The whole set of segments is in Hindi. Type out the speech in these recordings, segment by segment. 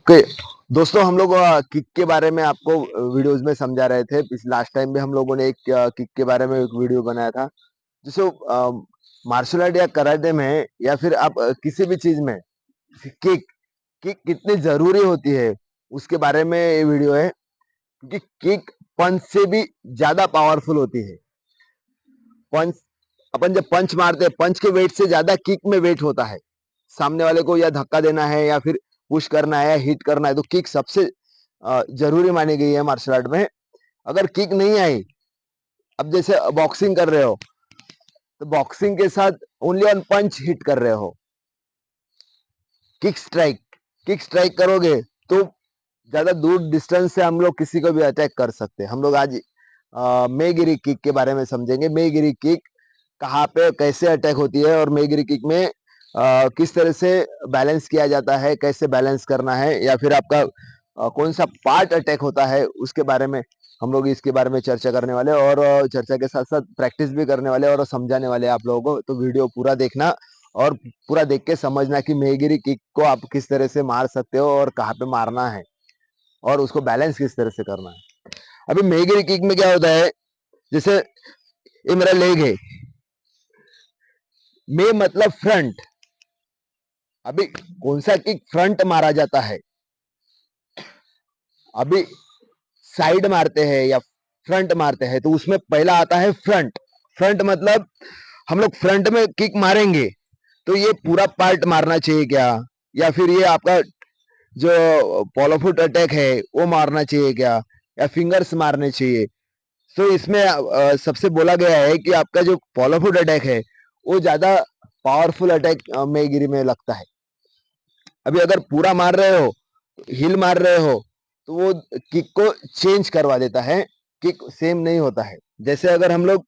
ओके। दोस्तों हम लोग किक के बारे में आपको वीडियोस में समझा रहे थे। इस लास्ट टाइम भी हम लोगों ने एक किक के बारे में एक वीडियो बनाया था। जैसे मार्शल आर्ट या कराटे में या फिर आप किसी भी चीज में किक किक कितनी जरूरी होती है उसके बारे में ये वीडियो है। क्योंकि किक पंच से भी ज्यादा पावरफुल होती है। पंच अपन जब पंच मारते हैं, पंच के वेट से ज्यादा किक में वेट होता है। सामने वाले को या धक्का देना है या फिर पुश करना है या हिट करना है तो किक सबसे जरूरी मानी गई है मार्शल आर्ट में। अगर किक नहीं आई, अब जैसे बॉक्सिंग कर रहे हो तो बॉक्सिंग के साथ ओनली ऑन पंच हिट कर रहे हो। किक स्ट्राइक करोगे तो ज्यादा दूर डिस्टेंस से हम लोग किसी को भी अटैक कर सकते हैं। हम लोग आज मेगिरी किक के बारे में समझेंगे। मेगिरी किक कहाँ पे कैसे अटैक होती है और मेगिरी किक में किस तरह से बैलेंस किया जाता है, कैसे बैलेंस करना है या फिर आपका कौन सा पार्ट अटैक होता है उसके बारे में हम लोग इसके बारे में चर्चा करने वाले और चर्चा के साथ साथ प्रैक्टिस भी करने वाले और समझाने वाले आप लोगों को। तो वीडियो पूरा देखना और पूरा देख के समझना कि मेगिरी किक को आप किस तरह से मार सकते हो और कहाँ पे मारना है और उसको बैलेंस किस तरह से करना है। अभी मेगिरी किक में क्या होता है, जैसे ये मेरा लेग है, मे मतलब फ्रंट। अभी कौन सा किक फ्रंट मारा जाता है, अभी साइड मारते हैं या फ्रंट मारते हैं तो उसमें पहला आता है फ्रंट। फ्रंट मतलब हम लोग फ्रंट में किक मारेंगे तो ये पूरा पार्ट मारना चाहिए क्या, या फिर ये आपका जो फॉलो फुट अटैक है वो मारना चाहिए क्या, या फिंगर्स मारने चाहिए। तो इसमें सबसे बोला गया है कि आपका जो फॉलो फुट अटैक है वो ज्यादा पावरफुल अटैक मेगिरी में लगता है। अभी अगर पूरा मार रहे हो, हिल मार रहे हो तो वो किक को चेंज करवा देता है, किक सेम नहीं होता है। जैसे अगर हम लोग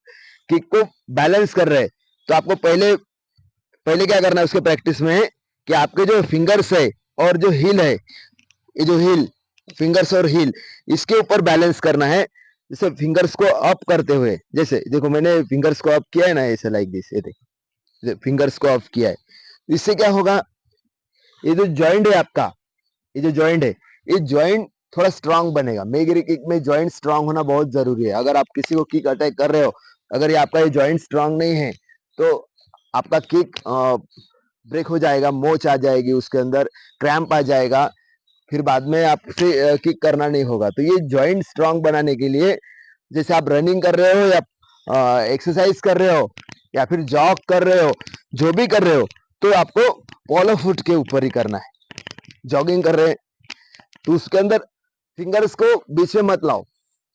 किक को बैलेंस कर रहे हैं तो आपको पहले पहले क्या करना है उसके प्रैक्टिस में कि आपके जो फिंगर्स है और जो हिल है, ये जो हिल फिंगर्स और हिल इसके ऊपर बैलेंस करना है। जैसे फिंगर्स को अप करते हुए, जैसे देखो मैंने फिंगर्स को अप किया है ना, ऐसे लाइक दिस, ये देखो फिंगर्स को अप किया है। इससे क्या होगा, ये जो जॉइंट है आपका, ये जो जॉइंट है ये जॉइंट थोड़ा स्ट्रांग बनेगा। मेगिरी किक में जॉइंट स्ट्रांग होना बहुत जरूरी है। अगर आप किसी को किक अटैक कर रहे हो, अगर ये आपका ये जॉइंट स्ट्रांग नहीं है तो आपका किक ब्रेक हो जाएगा, मोच आ जाएगी उसके अंदर, क्रैम्प आ जाएगा, फिर बाद में आपसे किक करना नहीं होगा। तो ये जॉइंट स्ट्रांग बनाने के लिए जैसे आप रनिंग कर रहे हो या एक्सरसाइज कर रहे हो या फिर जॉग कर रहे हो, जो भी कर रहे हो तो आपको फॉलो फुट के ऊपर ही करना है। जॉगिंग कर रहे हैं तो उसके अंदर फिंगर्स को बीच में मत लाओ,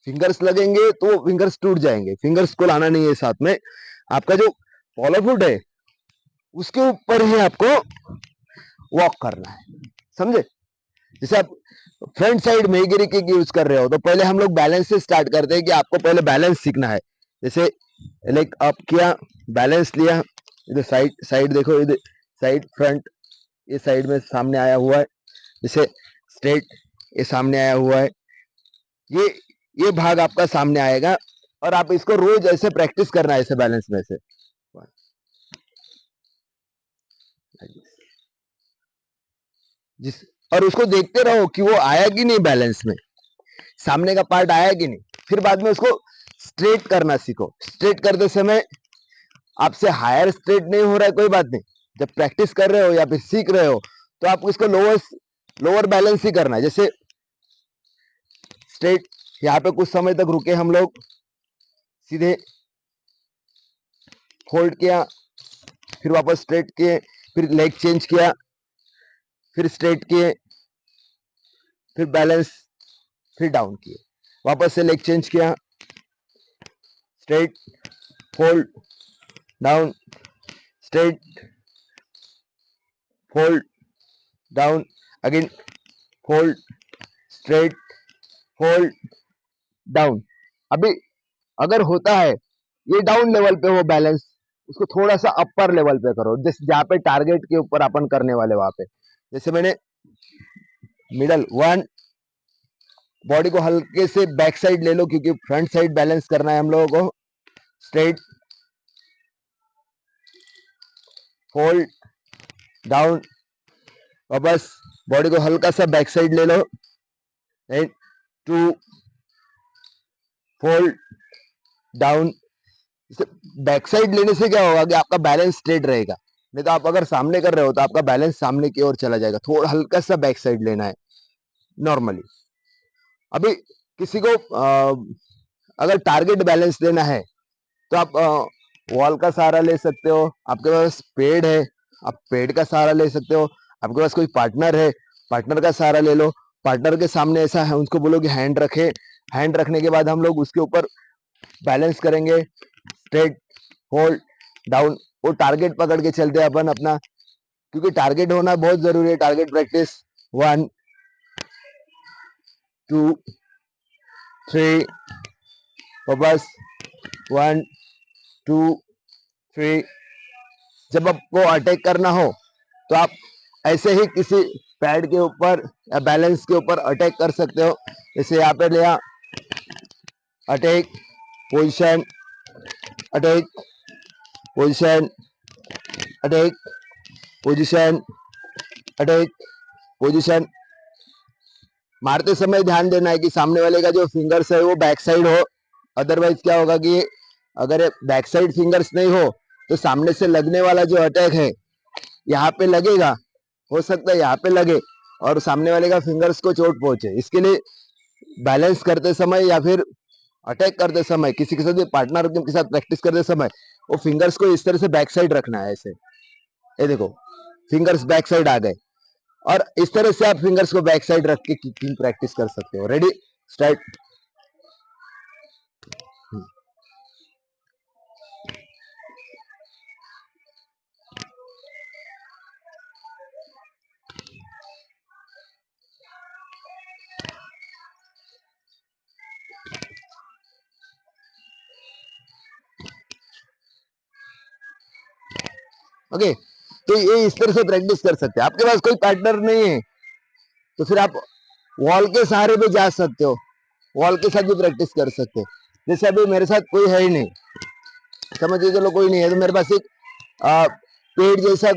फिंगर्स लगेंगे तो फिंगर्स टूट जाएंगे। फिंगर्स को लाना नहीं है साथ में। आपका जो फॉलो फुट है उसके ऊपर ही आपको वॉक करना है, समझे। जैसे आप फ्रंट साइड में गिरी किक यूज कर रहे हो तो पहले हम लोग बैलेंस से स्टार्ट करते हैं कि आपको पहले बैलेंस सीखना है। जैसे लाइक अप किया, बैलेंस लिया, इधर साइड साइड देखो, इधर साइड फ्रंट, ये साइड में सामने आया हुआ है, जैसे स्ट्रेट ये सामने आया हुआ है, ये ये भाग आपका सामने आएगा और आप इसको रोज ऐसे प्रैक्टिस करना है, ऐसे बैलेंस में से जिस, और उसको देखते रहो कि वो आया कि नहीं, बैलेंस में सामने का पार्ट आया कि नहीं। फिर बाद में उसको स्ट्रेट करना सीखो। स्ट्रेट करते समय आपसे हायर स्ट्रेट नहीं हो रहा है, कोई बात नहीं। जब प्रैक्टिस कर रहे हो या फिर सीख रहे हो तो आपको इसको लोअर लोअर बैलेंस ही करना है। जैसे स्ट्रेट, यहाँ पे कुछ समय तक रुके हम लोग, सीधे होल्ड किया, फिर वापस स्ट्रेट किए, फिर लेग चेंज किया, फिर स्ट्रेट किए, फिर बैलेंस, फिर डाउन किए, वापस से लेग चेंज किया, straight, hold, down, straight, hold, down, again hold, straight, hold, down. अभी अगर होता है ये डाउन लेवल पे हो बैलेंस, उसको थोड़ा सा अपर लेवल पे करो, जैसे जहाँ पे टारगेट के ऊपर अपन करने वाले वहां पे। जैसे मैंने मिडल वन, बॉडी को हल्के से बैक साइड ले लो क्योंकि फ्रंट साइड बैलेंस करना है हम लोगों को। स्ट्रेट, होल्ड, डाउन, वापस बॉडी को हल्का सा बैक साइड ले लो and to fold down. Back side लेने से क्या होगा कि आपका बैलेंस स्ट्रेट रहेगा, नहीं तो आप अगर सामने कर रहे हो तो आपका बैलेंस सामने की ओर चला जाएगा। थोड़ा हल्का सा बैक साइड लेना है नॉर्मली। अभी किसी को अगर टारगेट बैलेंस देना है तो आप वॉल का सहारा ले सकते हो, आपके पास पेड़ है आप पेड़ का सहारा ले सकते हो, आपके पास कोई पार्टनर है पार्टनर का सहारा ले लो। पार्टनर के सामने ऐसा है उनको बोलो कि हैंड रखे, हैंड रखने के बाद हम लोग उसके ऊपर बैलेंस करेंगे, स्ट्रेट होल्ड डाउन। वो टारगेट पकड़ के चलते हैं अपन अपना, क्योंकि टारगेट होना बहुत जरूरी है। टारगेट प्रैक्टिस 1 2 3 बस 1 2 3। जब आपको अटैक करना हो तो आप ऐसे ही किसी पैड के ऊपर या बैलेंस के ऊपर अटैक कर सकते हो। जैसे यहाँ पे लिया, attack position, attack position, attack position, attack position. मारते समय ध्यान देना है कि सामने वाले का जो फिंगर्स है वो बैक साइड हो, अदरवाइज क्या होगा कि अगर बैक साइड फिंगर्स नहीं हो तो सामने से लगने वाला जो अटैक है यहाँ पे लगेगा, हो सकता है यहाँ पे लगे और सामने वाले का फिंगर्स को चोट पहुंचे। इसके लिए बैलेंस करते समय या फिर अटैक करते समय, किसी के साथ पार्टनर के साथ प्रैक्टिस करते समय वो फिंगर्स को इस तरह से बैक साइड रखना है। ऐसे ये देखो फिंगर्स बैक साइड आ गए और इस तरह से आप फिंगर्स को बैक साइड रख के किकिंग प्रैक्टिस कर सकते हो। Ready start. ओके, तो ये इस तरह से प्रैक्टिस कर सकते हैं। आपके पास कोई पार्टनर नहीं है तो फिर आप वॉल के सहारे भी जा सकते हो, वॉल के साथ भी प्रैक्टिस कर सकते हो। जैसे अभी मेरे साथ कोई है ही नहीं, समझिए चलो कोई नहीं है, तो मेरे पास एक पेड़ जैसा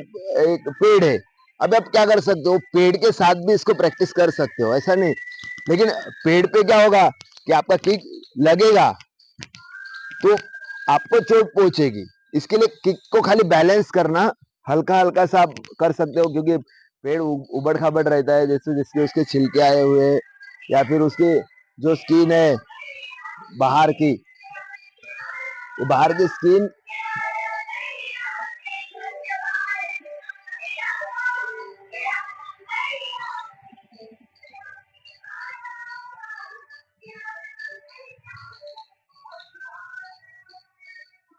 एक पेड़ है। अब आप क्या कर सकते हो, पेड़ के साथ भी इसको प्रैक्टिस कर सकते हो, ऐसा नहीं। लेकिन पेड़ पे क्या होगा कि आपका किक लगेगा तो आपको चोट पहुंचेगी। इसके लिए किक को खाली बैलेंस करना, हल्का हल्का सा आप कर सकते हो, क्योंकि पेड़ उबड़ खाबड़ रहता है, जैसे जिसके उसके छिलके आए हुए या फिर उसकी जो स्किन है बाहर की, वो बाहर की स्किन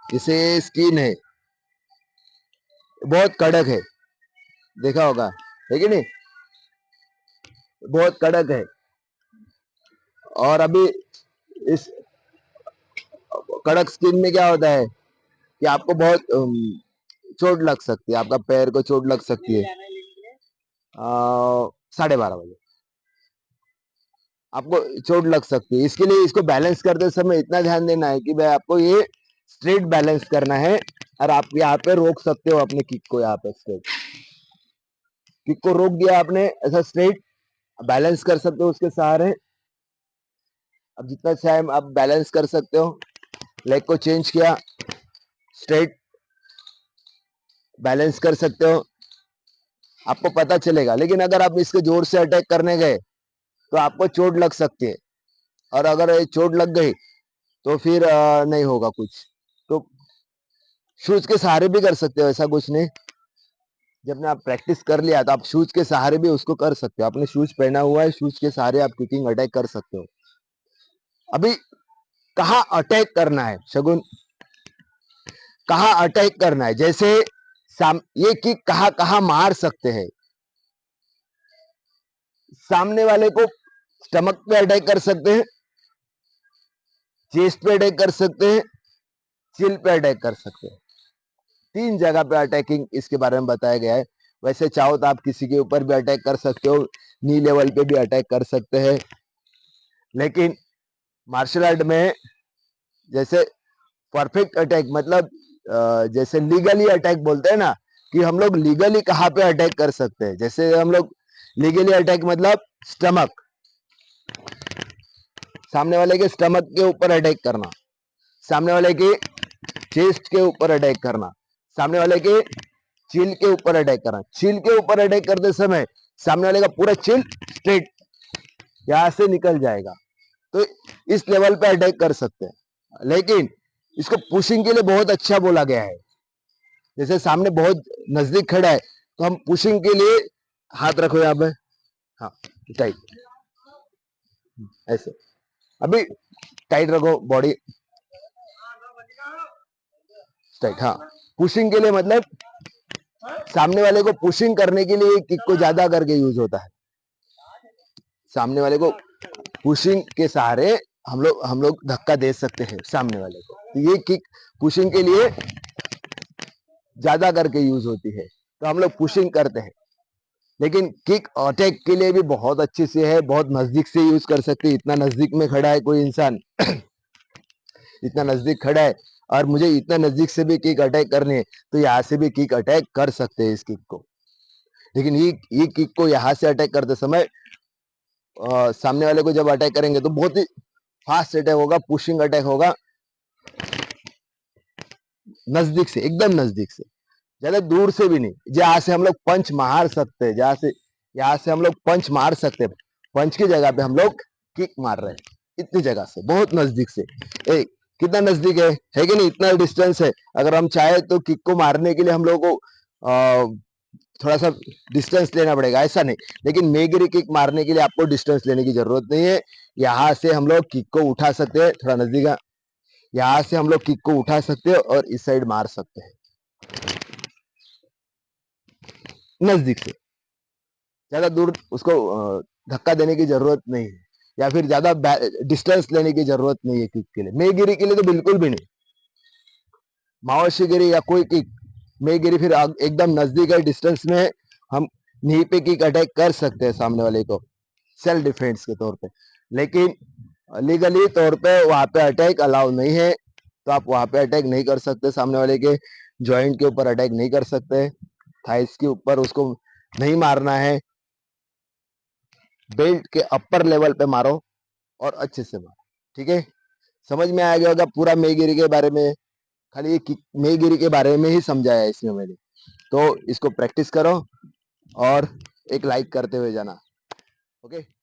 जैसे स्किन है बहुत कड़क है, देखा होगा है कि नहीं, बहुत कड़क है। और अभी इस कड़क स्किन में क्या होता है कि आपको बहुत चोट लग सकती है, आपका पैर को चोट लग सकती है। 12:30 बजे आपको चोट लग सकती है। इसके लिए इसको बैलेंस करते समय इतना ध्यान देना है कि भाई आपको ये स्ट्रेट बैलेंस करना है और आप यहाँ पे रोक सकते हो अपने किक को। यहाँ पे स्ट्रेट किक को रोक दिया आपने, ऐसा स्ट्रेट बैलेंस कर सकते हो उसके सहारे। अब जितना चाहे आप बैलेंस कर सकते हो। लेग को चेंज किया, स्ट्रेट बैलेंस कर सकते हो, आपको पता चलेगा। लेकिन अगर आप इसके जोर से अटैक करने गए तो आपको चोट लग सकती है, और अगर ये चोट लग गई तो फिर नहीं होगा कुछ। तो शूज के सहारे भी कर सकते हो, ऐसा कुछ नहीं। जब आप प्रैक्टिस कर लिया तो आप शूज के सहारे भी उसको कर सकते हो। आपने शूज पहना हुआ है, शूज के सहारे आप किकिंग अटैक कर सकते हो। अभी कहाँ अटैक करना है शगुन, कहाँ अटैक करना है, जैसे ये किक कहाँ कहाँ मार सकते हैं। सामने वाले को स्टमक पे अटैक कर सकते हैं, चेस्ट पे अटैक कर सकते हैं, चिल पे अटैक कर सकते हैं। 3 जगह पे अटैकिंग इसके बारे में बताया गया है। वैसे चाहो तो आप किसी के ऊपर भी अटैक कर सकते हो, नी लेवल पे भी अटैक कर सकते हैं। लेकिन मार्शल आर्ट में जैसे परफेक्ट अटैक मतलब जैसे लीगली अटैक बोलते हैं ना, कि हम लोग लीगली कहाँ पे अटैक कर सकते हैं। जैसे हम लोग लीगली अटैक मतलब स्टमक, सामने वाले के स्टमक के ऊपर अटैक करना, सामने वाले के चेस्ट के ऊपर अटैक करना, सामने वाले के चिल के ऊपर अटैक करना। चिल के ऊपर अटैक करते समय सामने वाले का पूरा चिल स्ट्रेट यहां से निकल जाएगा, तो इस लेवल पे अटैक कर सकते हैं। लेकिन इसको पुशिंग के लिए बहुत अच्छा बोला गया है। जैसे सामने बहुत नजदीक खड़ा है तो हम पुशिंग के लिए हाथ रखो यहाँ पे, हाँ टाइट, ऐसे अभी टाइट रखो बॉडी टाइट। हाँ, पुशिंग के लिए मतलब सामने वाले को पुशिंग करने के लिए किक को ज्यादा करके यूज होता है। सामने वाले को पुशिंग के सहारे हम लोग धक्का दे सकते हैं सामने वाले को, तो ये किक पुशिंग के लिए ज्यादा करके यूज होती है, तो हम लोग पुशिंग करते हैं। लेकिन किक अटैक के लिए भी बहुत अच्छे से है, बहुत नजदीक से यूज कर सकते हैं। इतना नजदीक में खड़ा है कोई इंसान इतना नजदीक खड़ा है और मुझे इतना नजदीक से भी किक अटैक करनी है, तो यहाँ से भी किक अटैक कर सकते हैं इस किक को। लेकिन ये किक को यहाँ से अटैक करते समय सामने वाले को जब अटैक करेंगे तो बहुत ही फास्ट अटैक होगा, पुशिंग अटैक होगा, नजदीक से, एकदम नजदीक से, ज्यादा दूर से भी नहीं। जहां से हम लोग पंच मार सकते हैं, जहां से यहाँ से हम लोग पंच मार सकते हैं, पंच की जगह पे हम लोग किक मार रहे हैं, इतनी जगह से, बहुत नजदीक से। कितना नजदीक है कि नहीं, इतना डिस्टेंस है। अगर हम चाहे तो किक को मारने के लिए हम लोग को थोड़ा सा डिस्टेंस लेना पड़ेगा, ऐसा नहीं। लेकिन मेगिरी किक मारने के लिए आपको डिस्टेंस लेने की जरूरत नहीं है। यहाँ से हम लोग किक को उठा सकते हैं, थोड़ा नजदीक, यहाँ से हम लोग किक को उठा सकते हैं और इस साइड मार सकते हैं नजदीक से। ज्यादा दूर उसको धक्का देने की जरूरत नहीं है, या फिर ज्यादा डिस्टेंस लेने की जरूरत नहीं है किक के लिए। मेगिरी के लिए तो बिल्कुल भी नहीं। माओशी गिरी या कोई किक, मेगिरी फिर एकदम नजदीक है, डिस्टेंस में हम नी पे किक अटैक कर सकते हैं सामने वाले को सेल्फ डिफेंस के तौर पे। लेकिन लीगली तौर पे वहां पे अटैक अलाउ नहीं है, तो आप वहां पे अटैक नहीं कर सकते, सामने वाले के जॉइंट के ऊपर अटैक नहीं कर सकते, थाइस के ऊपर उसको नहीं मारना है। बेल्ट के अपर लेवल पे मारो और अच्छे से मारो, ठीक है। समझ में आ गया होगा पूरा मेगिरी के बारे में, खाली ये मेगिरी के बारे में ही समझाया है इसमें मैंने। तो इसको प्रैक्टिस करो और एक लाइक करते हुए जाना, ओके।